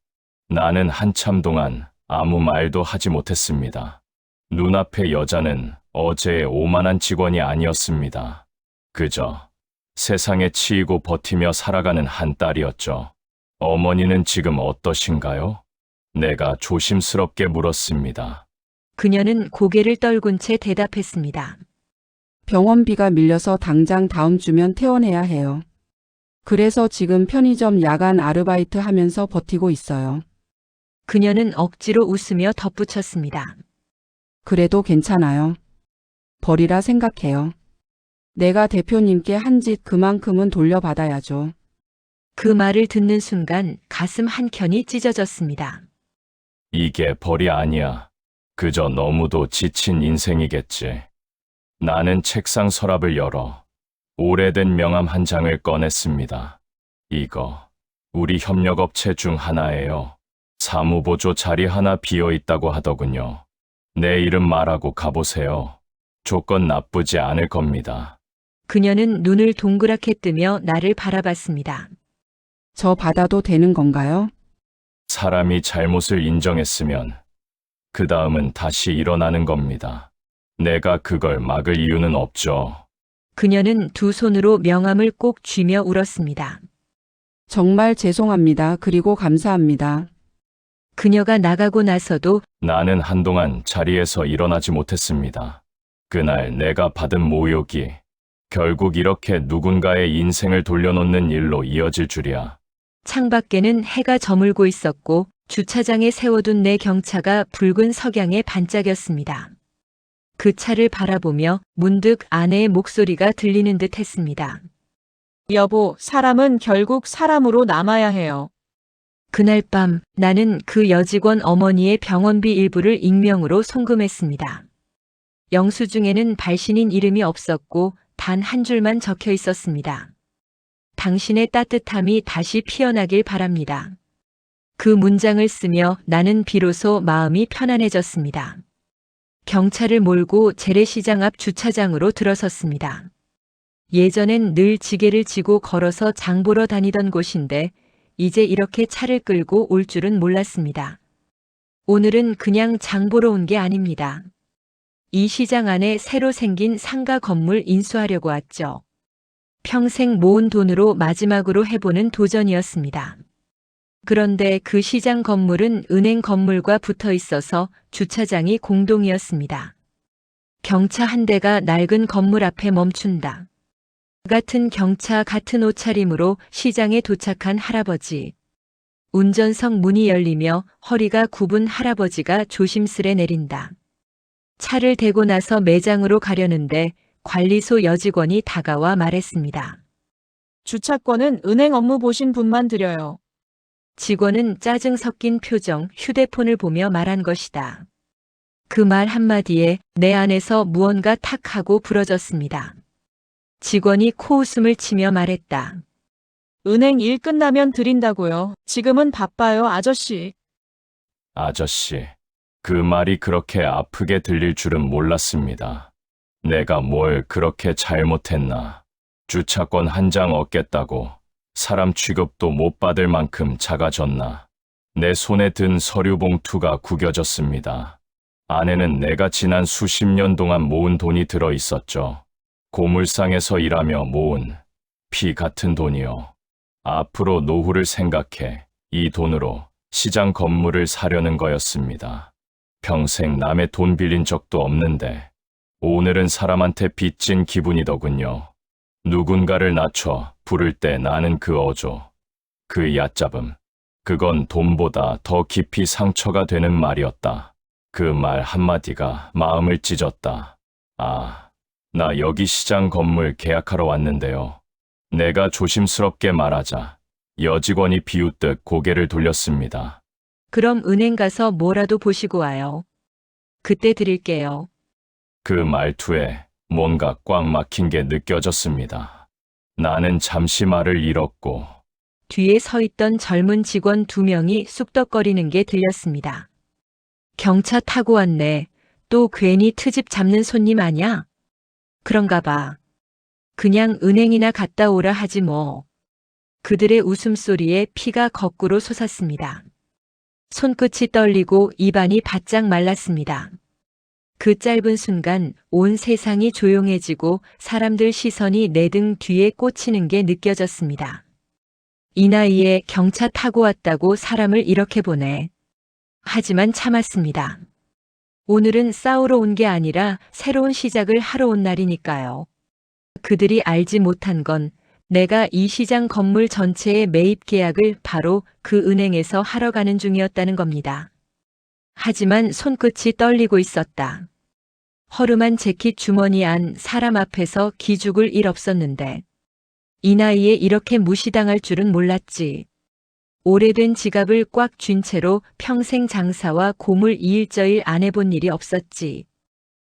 나는 한참 동안 아무 말도 하지 못했습니다. 눈앞의 여자는 어제의 오만한 직원이 아니었습니다. 그저 세상에 치이고 버티며 살아가는 한 딸이었죠. 어머니는 지금 어떠신가요? 내가 조심스럽게 물었습니다. 그녀는 고개를 떨군 채 대답했습니다. 병원비가 밀려서 당장 다음 주면 퇴원해야 해요. 그래서 지금 편의점 야간 아르바이트 하면서 버티고 있어요. 그녀는 억지로 웃으며 덧붙였습니다. 그래도 괜찮아요. 벌이라 생각해요. 내가 대표님께 한 짓 그만큼은 돌려받아야죠. 그 말을 듣는 순간 가슴 한켠이 찢어졌습니다. 이게 벌이 아니야. 그저 너무도 지친 인생이겠지. 나는 책상 서랍을 열어 오래된 명함 한 장을 꺼냈습니다. 이거 우리 협력업체 중 하나예요. 사무보조 자리 하나 비어 있다고 하더군요. 내 이름 말하고 가보세요. 조건 나쁘지 않을 겁니다. 그녀는 눈을 동그랗게 뜨며 나를 바라봤습니다. 저 받아도 되는 건가요? 사람이 잘못을 인정했으면 그 다음은 다시 일어나는 겁니다. 내가 그걸 막을 이유는 없죠. 그녀는 두 손으로 명함을 꼭 쥐며 울었습니다. 정말 죄송합니다. 그리고 감사합니다. 그녀가 나가고 나서도 나는 한동안 자리에서 일어나지 못했습니다. 그날 내가 받은 모욕이 결국 이렇게 누군가의 인생을 돌려놓는 일로 이어질 줄이야. 창밖에는 해가 저물고 있었고 주차장에 세워둔 내 경차가 붉은 석양에 반짝였습니다. 그 차를 바라보며 문득 아내의 목소리가 들리는 듯 했습니다. 여보, 사람은 결국 사람으로 남아야 해요. 그날 밤 나는 그 여직원 어머니의 병원비 일부를 익명으로 송금했습니다. 영수증에는 발신인 이름이 없었고 단 한 줄만 적혀 있었습니다. 당신의 따뜻함이 다시 피어나길 바랍니다. 그 문장을 쓰며 나는 비로소 마음이 편안해졌습니다. 경차를 몰고 재래시장 앞 주차장으로 들어섰습니다. 예전엔 늘 지게를 지고 걸어서 장 보러 다니던 곳인데 이제 이렇게 차를 끌고 올 줄은 몰랐습니다. 오늘은 그냥 장 보러 온 게 아닙니다. 이 시장 안에 새로 생긴 상가 건물 인수하려고 왔죠. 평생 모은 돈으로 마지막으로 해보는 도전이었습니다. 그런데 그 시장 건물은 은행 건물과 붙어 있어서 주차장이 공동이었습니다. 경차 한 대가 낡은 건물 앞에 멈춘다. 같은 경차 같은 옷차림으로 시장에 도착한 할아버지. 운전석 문이 열리며 허리가 굽은 할아버지가 조심스레 내린다. 차를 대고 나서 매장으로 가려는데 관리소 여직원이 다가와 말했습니다. 주차권은 은행 업무 보신 분만 드려요. 직원은 짜증 섞인 표정, 휴대폰을 보며 말한 것이다. 그 말 한마디에 내 안에서 무언가 탁 하고 부러졌습니다. 직원이 코웃음을 치며 말했다. 은행 일 끝나면 드린다고요. 지금은 바빠요, 아저씨. 아저씨, 그 말이 그렇게 아프게 들릴 줄은 몰랐습니다. 내가 뭘 그렇게 잘못했나. 주차권 한 장 얻겠다고 사람 취급도 못 받을 만큼 작아졌나. 내 손에 든 서류 봉투가 구겨졌습니다. 안에는 내가 지난 수십 년 동안 모은 돈이 들어 있었죠. 고물상에서 일하며 모은 피 같은 돈이요. 앞으로 노후를 생각해 이 돈으로 시장 건물을 사려는 거였습니다. 평생 남의 돈 빌린 적도 없는데 오늘은 사람한테 빚진 기분이더군요. 누군가를 낮춰 부를 때 나는 그 어조, 그 얕잡음, 그건 돈보다 더 깊이 상처가 되는 말이었다. 그 말 한마디가 마음을 찢었다. 아, 나 여기 시장 건물 계약하러 왔는데요. 내가 조심스럽게 말하자 여직원이 비웃듯 고개를 돌렸습니다. 그럼 은행 가서 뭐라도 보시고 와요. 그때 드릴게요. 그 말투에 뭔가 꽉 막힌 게 느껴졌습니다. 나는 잠시 말을 잃었고 뒤에 서 있던 젊은 직원 2명이 쑥덕거리는 게 들렸습니다. 경차 타고 왔네. 또 괜히 트집 잡는 손님 아냐? 그런가 봐. 그냥 은행이나 갔다 오라 하지 뭐. 그들의 웃음소리에 피가 거꾸로 솟았습니다. 손끝이 떨리고 입안이 바짝 말랐습니다. 그 짧은 순간 온 세상이 조용해지고 사람들 시선이 내 등 뒤에 꽂히는 게 느껴졌습니다. 이 나이에 경차 타고 왔다고 사람을 이렇게 보네. 하지만 참았습니다. 오늘은 싸우러 온 게 아니라 새로운 시작을 하러 온 날이니까요. 그들이 알지 못한 건 내가 이 시장 건물 전체의 매입 계약을 바로 그 은행에서 하러 가는 중이었다는 겁니다. 하지만 손끝이 떨리고 있었다. 허름한 재킷 주머니 안 사람 앞에서 기죽을 일 없었는데 이 나이에 이렇게 무시당할 줄은 몰랐지. 오래된 지갑을 꽉 쥔 채로 평생 장사와 고물 이일저일 안 해본 일이 없었지.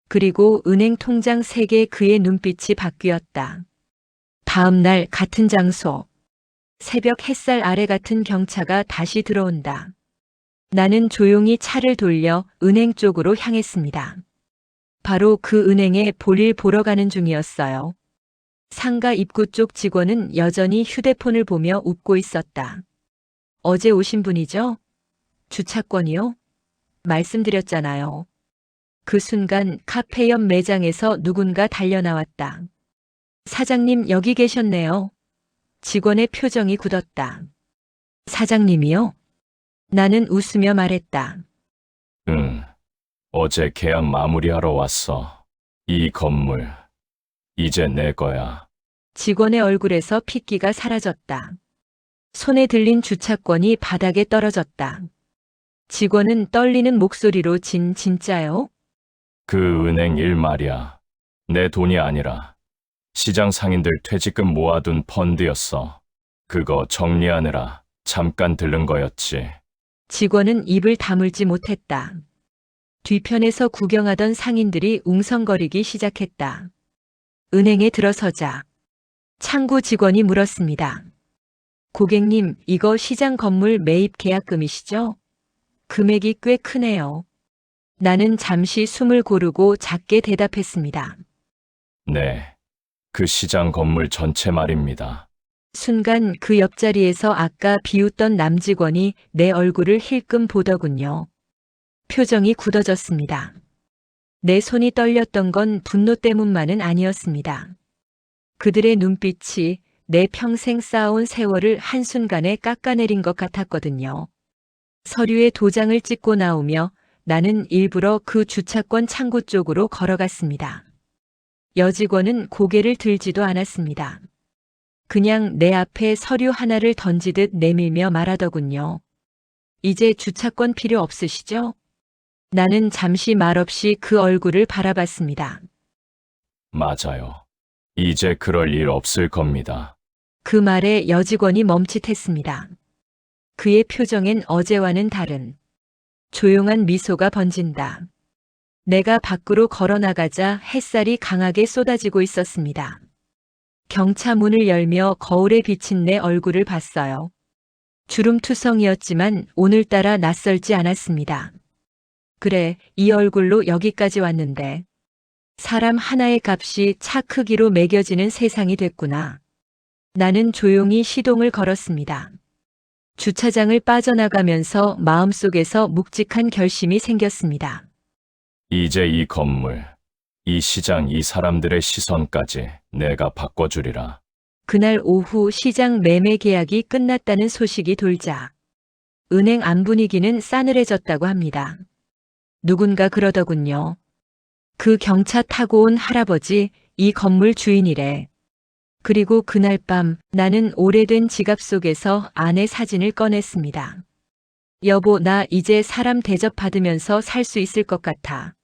그리고 은행 통장 3개 그의 눈빛이 바뀌었다. 다음 날 같은 장소. 새벽 햇살 아래 같은 경차가 다시 들어온다. 나는 조용히 차를 돌려 은행 쪽으로 향했습니다. 바로 그 은행에 볼일 보러 가는 중이었어요. 상가 입구 쪽 직원은 여전히 휴대폰을 보며 웃고 있었다. 어제 오신 분이죠? 주차권이요? 말씀드렸잖아요. 그 순간 카페 옆 매장에서 누군가 달려나왔다. 사장님 여기 계셨네요. 직원의 표정이 굳었다. 사장님이요? 나는 웃으며 말했다. 응, 어제 계약 마무리하러 왔어. 이 건물, 이제 내 거야. 직원의 얼굴에서 핏기가 사라졌다. 손에 들린 주차권이 바닥에 떨어졌다. 직원은 떨리는 목소리로 진짜요? 그 은행 일 말이야. 내 돈이 아니라 시장 상인들 퇴직금 모아둔 펀드였어. 그거 정리하느라 잠깐 들른 거였지. 직원은 입을 다물지 못했다. 뒤편에서 구경하던 상인들이 웅성거리기 시작했다. 은행에 들어서자 창구 직원이 물었습니다. 고객님, 이거 시장 건물 매입 계약금이시죠? 금액이 꽤 크네요. 나는 잠시 숨을 고르고 작게 대답했습니다. 네, 그 시장 건물 전체 말입니다. 순간 그 옆자리에서 아까 비웃던 남직원이 내 얼굴을 힐끔 보더군요. 표정이 굳어졌습니다. 내 손이 떨렸던 건 분노 때문만은 아니었습니다. 그들의 눈빛이 내 평생 쌓아온 세월을 한순간에 깎아내린 것 같았거든요. 서류에 도장을 찍고 나오며 나는 일부러 그 주차권 창고 쪽으로 걸어갔습니다. 여직원은 고개를 들지도 않았습니다. 그냥 내 앞에 서류 하나를 던지듯 내밀며 말하더군요. 이제 주차권 필요 없으시죠? 나는 잠시 말없이 그 얼굴을 바라봤습니다. 맞아요. 이제 그럴 일 없을 겁니다. 그 말에 여직원이 멈칫했습니다. 그의 표정엔 어제와는 다른 조용한 미소가 번진다. 내가 밖으로 걸어나가자 햇살이 강하게 쏟아지고 있었습니다. 경차 문을 열며 거울에 비친 내 얼굴을 봤어요. 주름투성이었지만 오늘따라 낯설지 않았습니다. 그래, 이 얼굴로 여기까지 왔는데 사람 하나의 값이 차 크기로 매겨지는 세상이 됐구나. 나는 조용히 시동을 걸었습니다. 주차장을 빠져나가면서 마음속에서 묵직한 결심이 생겼습니다. 이제 이 건물, 이 시장, 이 사람들의 시선까지 내가 바꿔주리라. 그날 오후 시장 매매 계약이 끝났다는 소식이 돌자 은행 안 분위기는 싸늘해졌다고 합니다. 누군가 그러더군요. 그 경차 타고 온 할아버지, 이 건물 주인이래. 그리고 그날 밤 나는 오래된 지갑 속에서 아내 사진을 꺼냈습니다. 여보, 나 이제 사람 대접받으면서 살 수 있을 것 같아.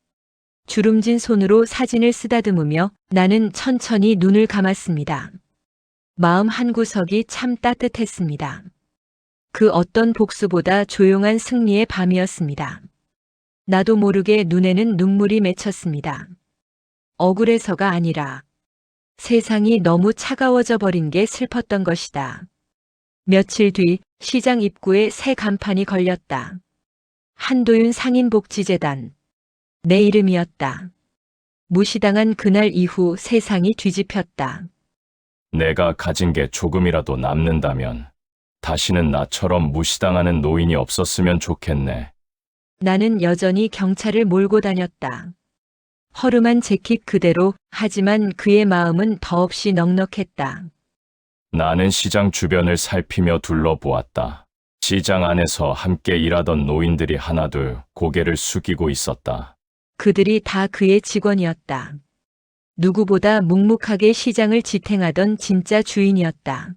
주름진 손으로 사진을 쓰다듬으며 나는 천천히 눈을 감았습니다. 마음 한구석이 참 따뜻했습니다. 그 어떤 복수보다 조용한 승리의 밤이었습니다. 나도 모르게 눈에는 눈물이 맺혔습니다. 억울해서가 아니라 세상이 너무 차가워져 버린 게 슬펐던 것이다. 며칠 뒤 시장 입구에 새 간판이 걸렸다. 한도윤 상인복지재단. 내 이름이었다. 무시당한 그날 이후 세상이 뒤집혔다. 내가 가진 게 조금이라도 남는다면 다시는 나처럼 무시당하는 노인이 없었으면 좋겠네. 나는 여전히 경찰을 몰고 다녔다. 허름한 재킷 그대로, 하지만 그의 마음은 더없이 넉넉했다. 나는 시장 주변을 살피며 둘러보았다. 시장 안에서 함께 일하던 노인들이 하나둘 고개를 숙이고 있었다. 그들이 다 그의 직원이었다. 누구보다 묵묵하게 시장을 지탱하던 진짜 주인이었다.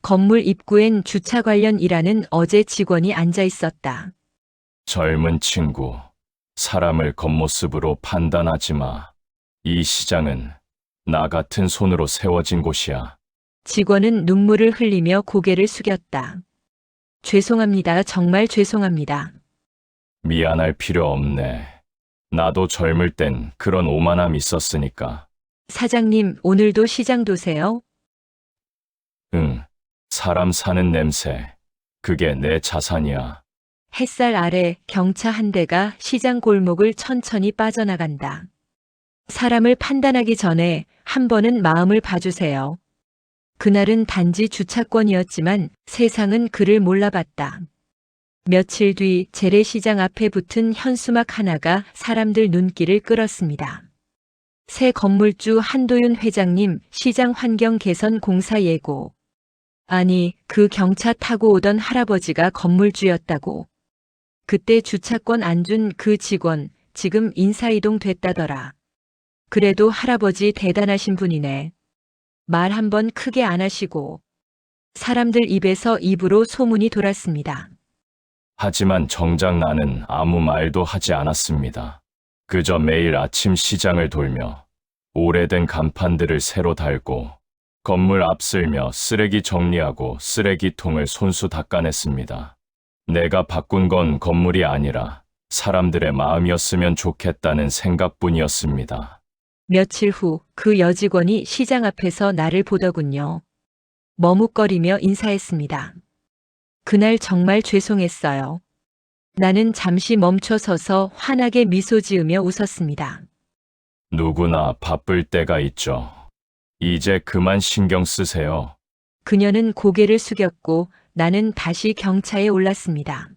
건물 입구엔 주차 관련 일하는 어제 직원이 앉아 있었다. 젊은 친구, 사람을 겉모습으로 판단하지 마. 이 시장은 나 같은 손으로 세워진 곳이야. 직원은 눈물을 흘리며 고개를 숙였다. 죄송합니다. 정말 죄송합니다. 미안할 필요 없네. 나도 젊을 땐 그런 오만함 있었으니까. 사장님, 오늘도 시장 도세요? 응, 사람 사는 냄새. 그게 내 자산이야. 햇살 아래 경차 한 대가 시장 골목을 천천히 빠져나간다. 사람을 판단하기 전에 한 번은 마음을 봐주세요. 그날은 단지 주차권이었지만 세상은 그를 몰라봤다. 며칠 뒤 재래시장 앞에 붙은 현수막 하나가 사람들 눈길을 끌었습니다. 새 건물주 한도윤 회장님 시장 환경 개선 공사 예고. 아니, 그 경차 타고 오던 할아버지가 건물주였다고. 그때 주차권 안 준 그 직원, 지금 인사이동 됐다더라. 그래도 할아버지 대단하신 분이네. 말 한 번 크게 안 하시고. 사람들 입에서 입으로 소문이 돌았습니다. 하지만 정작 나는 아무 말도 하지 않았습니다. 그저 매일 아침 시장을 돌며 오래된 간판들을 새로 달고 건물 앞쓸며 쓰레기 정리하고 쓰레기통을 손수 닦아냈습니다. 내가 바꾼 건 건물이 아니라 사람들의 마음이었으면 좋겠다는 생각뿐이었습니다. 며칠 후 그 여직원이 시장 앞에서 나를 보더군요. 머뭇거리며 인사했습니다. 그날 정말 죄송했어요. 나는 잠시 멈춰서서 환하게 미소 지으며 웃었습니다. 누구나 바쁠 때가 있죠. 이제 그만 신경 쓰세요. 그녀는 고개를 숙였고 나는 다시 경차에 올랐습니다.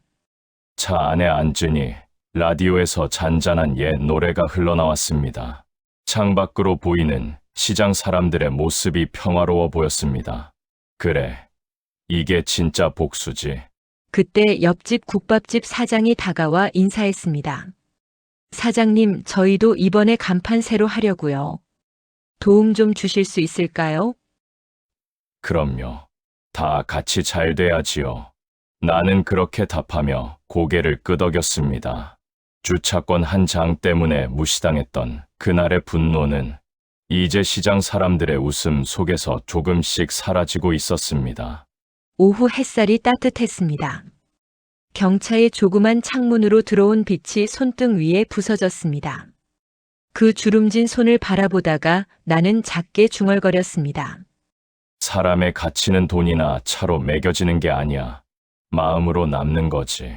차 안에 앉으니 라디오에서 잔잔한 옛 노래가 흘러나왔습니다. 창밖으로 보이는 시장 사람들의 모습이 평화로워 보였습니다. 그래, 이게 진짜 복수지. 그때 옆집 국밥집 사장이 다가와 인사했습니다. 사장님, 저희도 이번에 간판 새로 하려고요. 도움 좀 주실 수 있을까요? 그럼요. 다 같이 잘 돼야지요. 나는 그렇게 답하며 고개를 끄덕였습니다. 주차권 한 장 때문에 무시당했던 그날의 분노는 이제 시장 사람들의 웃음 속에서 조금씩 사라지고 있었습니다. 오후 햇살이 따뜻했습니다. 경차의 조그만 창문으로 들어온 빛이 손등 위에 부서졌습니다. 그 주름진 손을 바라보다가 나는 작게 중얼거렸습니다. 사람의 가치는 돈이나 차로 매겨지는 게 아니야. 마음으로 남는 거지.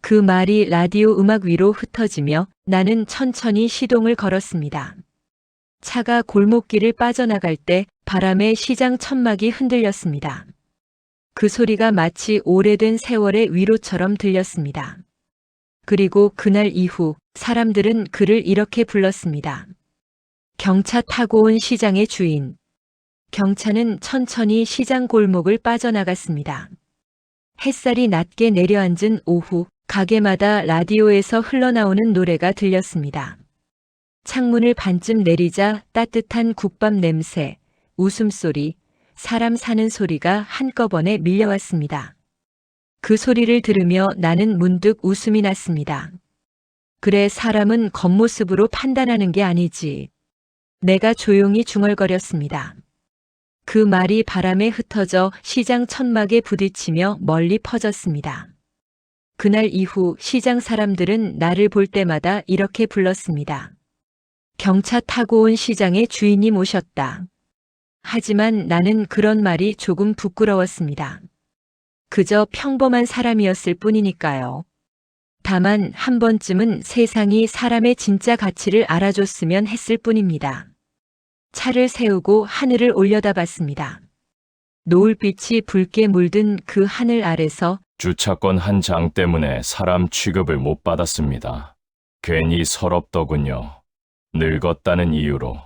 그 말이 라디오 음악 위로 흩어지며 나는 천천히 시동을 걸었습니다. 차가 골목길을 빠져나갈 때 바람에 시장 천막이 흔들렸습니다. 그 소리가 마치 오래된 세월의 위로처럼 들렸습니다. 그리고 그날 이후 사람들은 그를 이렇게 불렀습니다. 경차 타고 온 시장의 주인. 경차는 천천히 시장 골목을 빠져나갔습니다. 햇살이 낮게 내려앉은 오후, 가게마다 라디오에서 흘러나오는 노래가 들렸습니다. 창문을 반쯤 내리자 따뜻한 국밥 냄새, 웃음소리, 사람 사는 소리가 한꺼번에 밀려왔습니다. 그 소리를 들으며 나는 문득 웃음이 났습니다. 그래, 사람은 겉모습으로 판단하는 게 아니지. 내가 조용히 중얼거렸습니다. 그 말이 바람에 흩어져 시장 천막에 부딪히며 멀리 퍼졌습니다. 그날 이후 시장 사람들은 나를 볼 때마다 이렇게 불렀습니다. 경차 타고 온 시장의 주인이 오셨다. 하지만 나는 그런 말이 조금 부끄러웠습니다. 그저 평범한 사람이었을 뿐이니까요. 다만 한 번쯤은 세상이 사람의 진짜 가치를 알아줬으면 했을 뿐입니다. 차를 세우고 하늘을 올려다봤습니다. 노을빛이 붉게 물든 그 하늘 아래서 주차권 한 장 때문에 사람 취급을 못 받았습니다. 괜히 서럽더군요. 늙었다는 이유로,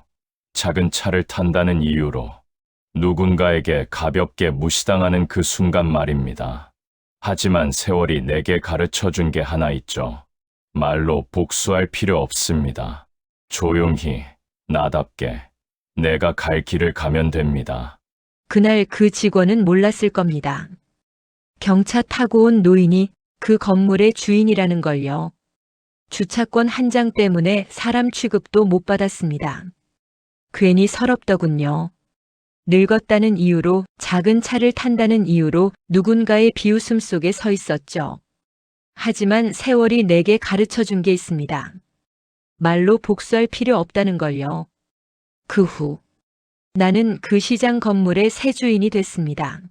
작은 차를 탄다는 이유로, 누군가에게 가볍게 무시당하는 그 순간 말입니다. 하지만 세월이 내게 가르쳐 준 게 하나 있죠. 말로 복수할 필요 없습니다. 조용히, 나답게, 내가 갈 길을 가면 됩니다. 그날 그 직원은 몰랐을 겁니다. 경차 타고 온 노인이 그 건물의 주인이라는 걸요. 주차권 한 장 때문에 사람 취급도 못 받았습니다. 괜히 서럽더군요. 늙었다는 이유로, 작은 차를 탄다는 이유로 누군가의 비웃음 속에 서 있었죠. 하지만 세월이 내게 가르쳐 준 게 있습니다. 말로 복수할 필요 없다는 걸요. 그 후 나는 그 시장 건물의 새 주인이 됐습니다.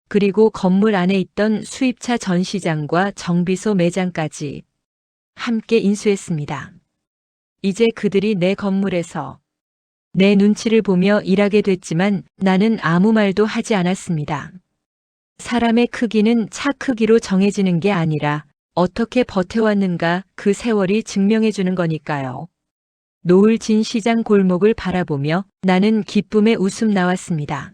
그리고 건물 안에 있던 수입차 전시장과 정비소 매장까지 함께 인수했습니다. 이제 그들이 내 건물에서 내 눈치를 보며 일하게 됐지만 나는 아무 말도 하지 않았습니다. 사람의 크기는 차 크기로 정해지는 게 아니라 어떻게 버텨왔는가 그 세월이 증명해 주는 거니까요. 노을 진 시장 골목을 바라보며 나는 기쁨에 웃음 나왔습니다.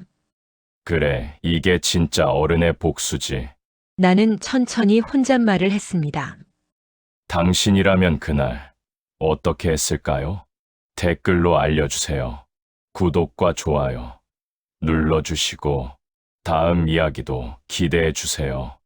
그래, 이게 진짜 어른의 복수지. 나는 천천히 혼잣말을 했습니다. 당신이라면 그날 어떻게 했을까요? 댓글로 알려주세요. 구독과 좋아요 눌러주시고 다음 이야기도 기대해 주세요.